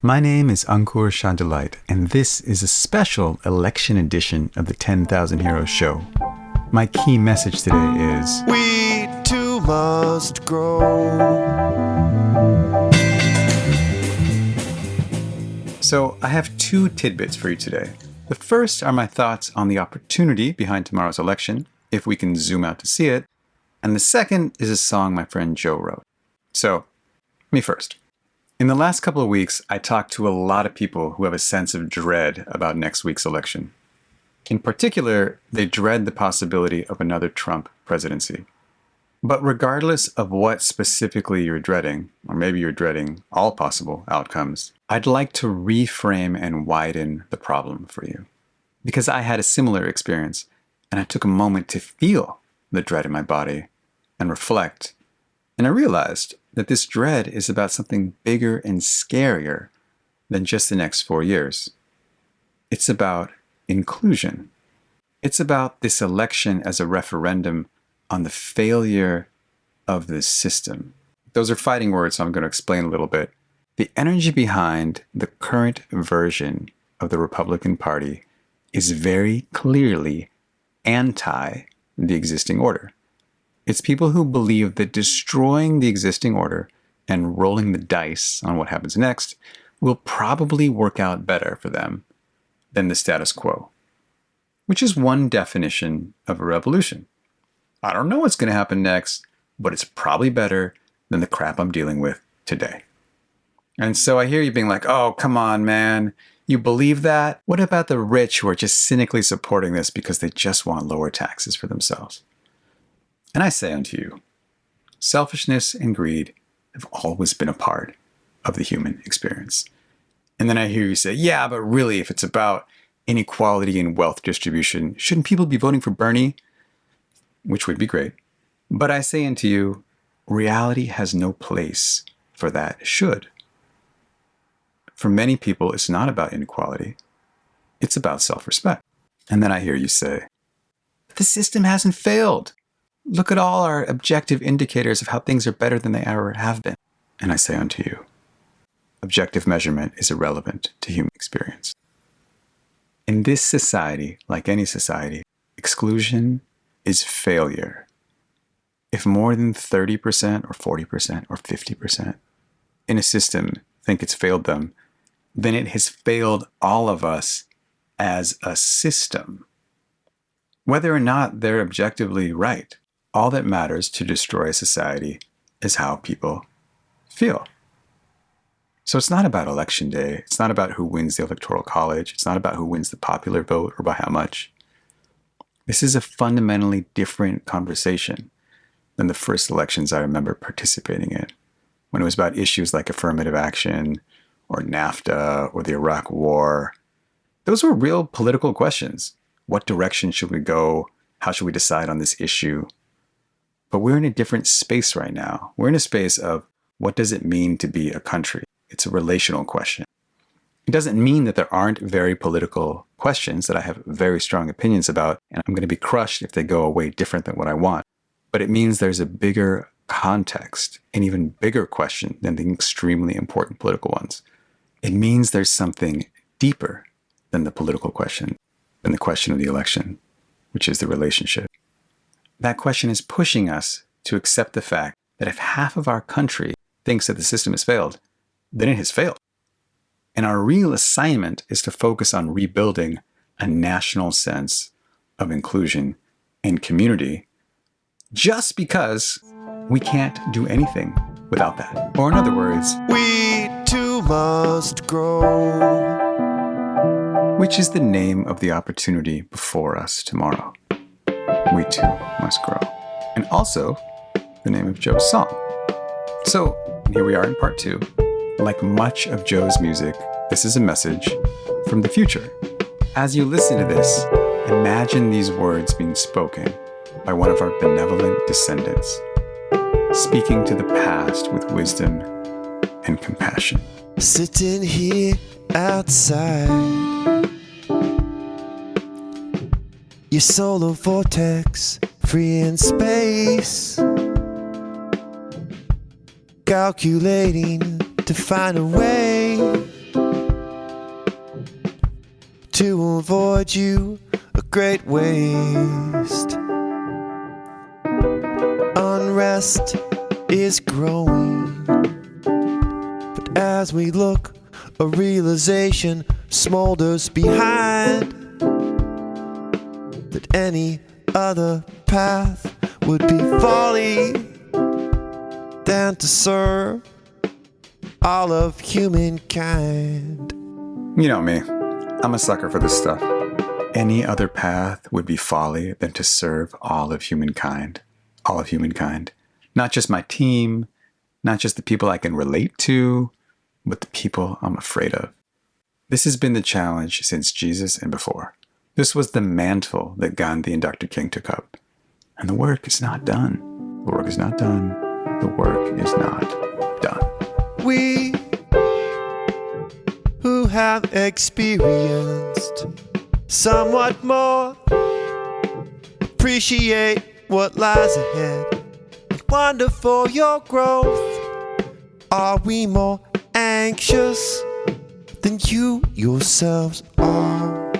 My name is Ankur Shandalit, and this is a special election edition of the 10,000 Heroes Show. My key message today is: we too must grow. So, I have two tidbits for you today. The first are my thoughts on the opportunity behind tomorrow's election, if we can zoom out to see it. And the second is a song my friend Joe wrote. So, me first. In the last couple of weeks, I talked to a lot of people who have a sense of dread about next week's election. In particular, they dread the possibility of another Trump presidency. But regardless of what specifically you're dreading, or maybe you're dreading all possible outcomes, I'd like to reframe and widen the problem for you. Because I had a similar experience, and I took a moment to feel the dread in my body and reflect, and I realized that this dread is about something bigger and scarier than just the next 4 years. It's about inclusion. It's about this election as a referendum on the failure of the system. Those are fighting words, so I'm going to explain a little bit. The energy behind the current version of the Republican Party is very clearly anti the existing order. It's people who believe that destroying the existing order and rolling the dice on what happens next will probably work out better for them than the status quo, which is one definition of a revolution. I don't know what's going to happen next, but it's probably better than the crap I'm dealing with today. And so I hear you being like, oh, come on, man. You believe that? What about the rich who are just cynically supporting this because they just want lower taxes for themselves? And I say unto you, selfishness and greed have always been a part of the human experience. And then I hear you say, yeah, but really, if it's about inequality and wealth distribution, shouldn't people be voting for Bernie? Which would be great. But I say unto you, reality has no place for that should. For many people, it's not about inequality. It's about self-respect. And then I hear you say, the system hasn't failed. Look at all our objective indicators of how things are better than they ever have been. And I say unto you, objective measurement is irrelevant to human experience. In this society, like any society, exclusion is failure. If more than 30% or 40% or 50% in a system think it's failed them, then it has failed all of us as a system. Whether or not they're objectively right, all that matters to destroy a society is how people feel. So it's not about election day. It's not about who wins the Electoral College. It's not about who wins the popular vote or by how much. This is a fundamentally different conversation than the first elections I remember participating in, when it was about issues like affirmative action or NAFTA or the Iraq War. Those were real political questions. What direction should we go? How should we decide on this issue? But we're in a different space right now. We're in a space of what does it mean to be a country? It's a relational question. It doesn't mean that there aren't very political questions that I have very strong opinions about, and I'm going to be crushed if they go away different than what I want. But it means there's a bigger context, an even bigger question than the extremely important political ones. It means there's something deeper than the political question, than the question of the election, which is the relationship. That question is pushing us to accept the fact that if half of our country thinks that the system has failed, then it has failed. And our real assignment is to focus on rebuilding a national sense of inclusion and community, just because we can't do anything without that. Or in other words, We too must grow. which is the name of the opportunity before us tomorrow. We too must grow. And also the name of Joe's song. So here we are in part 2. Like much of Joe's music, this is a message from the future. As you listen to this, imagine these words being spoken by one of our benevolent descendants, speaking to the past with wisdom and compassion. Sitting here outside, your solar vortex, free in space, calculating to find a way to avoid you a great waste. Unrest is growing, but as we look, a realization smolders behind, that any other path would be folly than to serve all of humankind. You know me. I'm a sucker for this stuff. Any other path would be folly than to serve all of humankind. All of humankind. Not just my team, not just the people I can relate to, but the people I'm afraid of. This has been the challenge since Jesus and before. This was the mantle that Gandhi and Dr. King took up. And the work is not done. The work is not done. The work is not done. We who have experienced somewhat more appreciate what lies ahead and wonder for your growth. Are we more anxious than you yourselves are?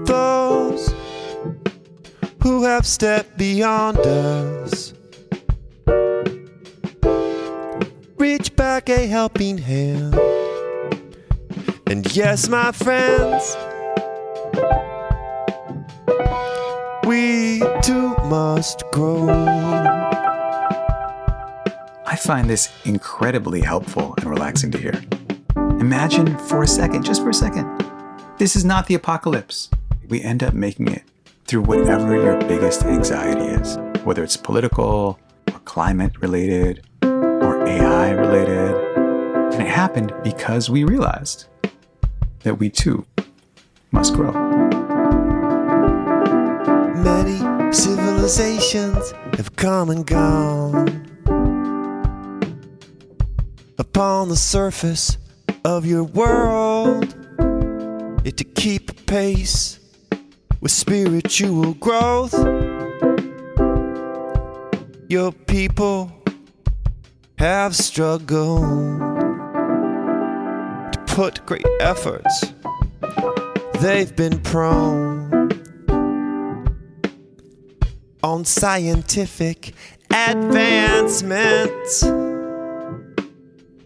Those who have stepped beyond us, reach back a helping hand. And yes, my friends, we too must grow. I find this incredibly helpful and relaxing to hear. Imagine for a second, just for a second, this is not the apocalypse. We end up making it through whatever your biggest anxiety is, whether it's political or climate related or AI related. And it happened because we realized that we too must grow. Many civilizations have come and gone. Upon the surface of your world, yet to keep pace with spiritual growth, your people have struggled to put great efforts. They've been prone on scientific advancement,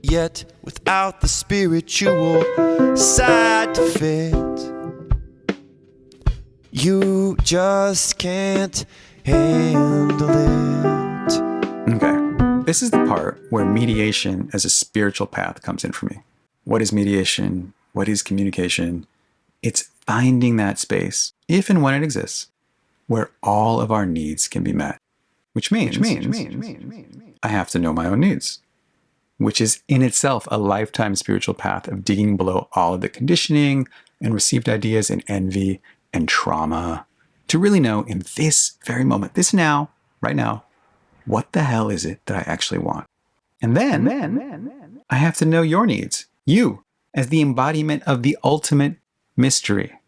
yet without the spiritual side to fit, you just can't handle it. Okay, this is the part where mediation as a spiritual path comes in for me. What is mediation? What is communication? It's finding that space, if and when it exists, where all of our needs can be met. Which means I have to know my own needs, which is in itself a lifetime spiritual path of digging below all of the conditioning and received ideas and envy and trauma to really know in this very moment, this now, right now, what the hell is it that I actually want? And then I have to know your needs, you, as the embodiment of the ultimate mystery,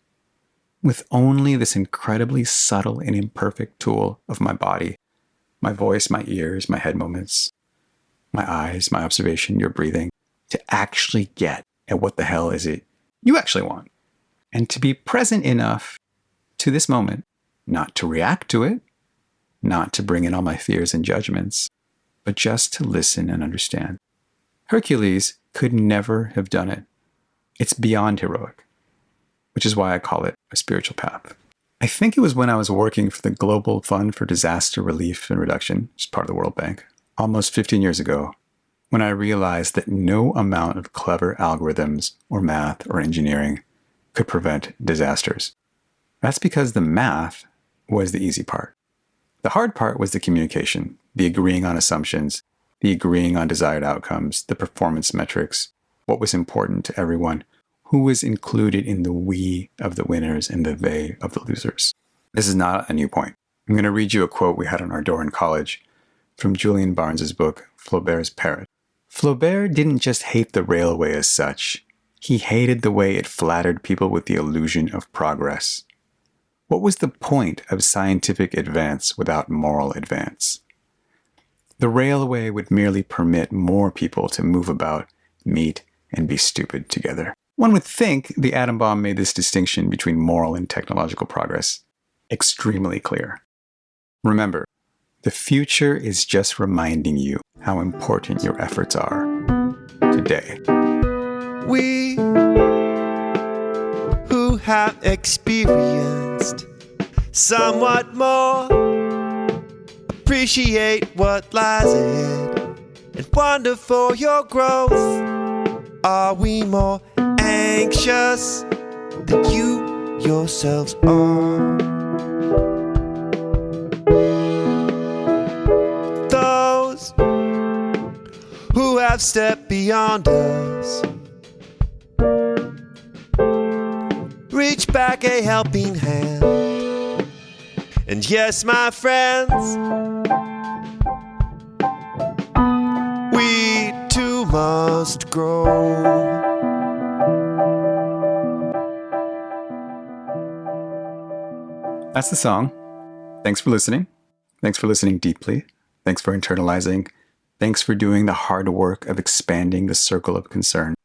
with only this incredibly subtle and imperfect tool of my body, my voice, my ears, my head movements, my eyes, my observation, your breathing, to actually get at what the hell is it you actually want. And to be present enough to this moment, not to react to it, not to bring in all my fears and judgments, but just to listen and understand. Hercules could never have done it. It's beyond heroic, which is why I call it a spiritual path. I think it was when I was working for the Global Fund for Disaster Relief and Reduction, which is part of the World Bank, almost 15 years ago, when I realized that no amount of clever algorithms or math or engineering could prevent disasters. That's because the math was the easy part. The hard part was the communication, the agreeing on assumptions, the agreeing on desired outcomes, the performance metrics, what was important to everyone, who was included in the we of the winners and the they of the losers. This is not a new point. I'm going to read you a quote we had on our door in college from Julian Barnes's book, Flaubert's Parrot. Flaubert didn't just hate the railway as such. He hated the way it flattered people with the illusion of progress. What was the point of scientific advance without moral advance? The railway would merely permit more people to move about, meet, and be stupid together. One would think the atom bomb made this distinction between moral and technological progress extremely clear. Remember, the future is just reminding you how important your efforts are today. We who have experienced somewhat more appreciate what lies ahead and wonder for your growth. Are we more anxious than you yourselves are? Those who have stepped beyond us reach back a helping hand. And yes, my friends, we too must grow. That's the song. Thanks for listening. Thanks for listening deeply. Thanks for internalizing. Thanks for doing the hard work of expanding the circle of concern,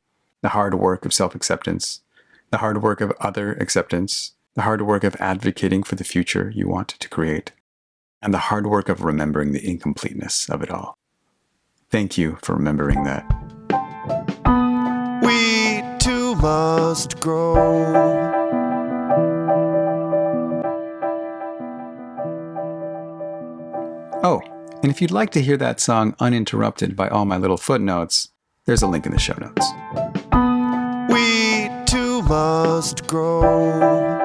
the hard work of self-acceptance, the hard work of other acceptance, the hard work of advocating for the future you want to create, and the hard work of remembering the incompleteness of it all. Thank you for remembering that. We too must grow. Oh, and if you'd like to hear that song uninterrupted by all my little footnotes, there's a link in the show notes. We too must grow.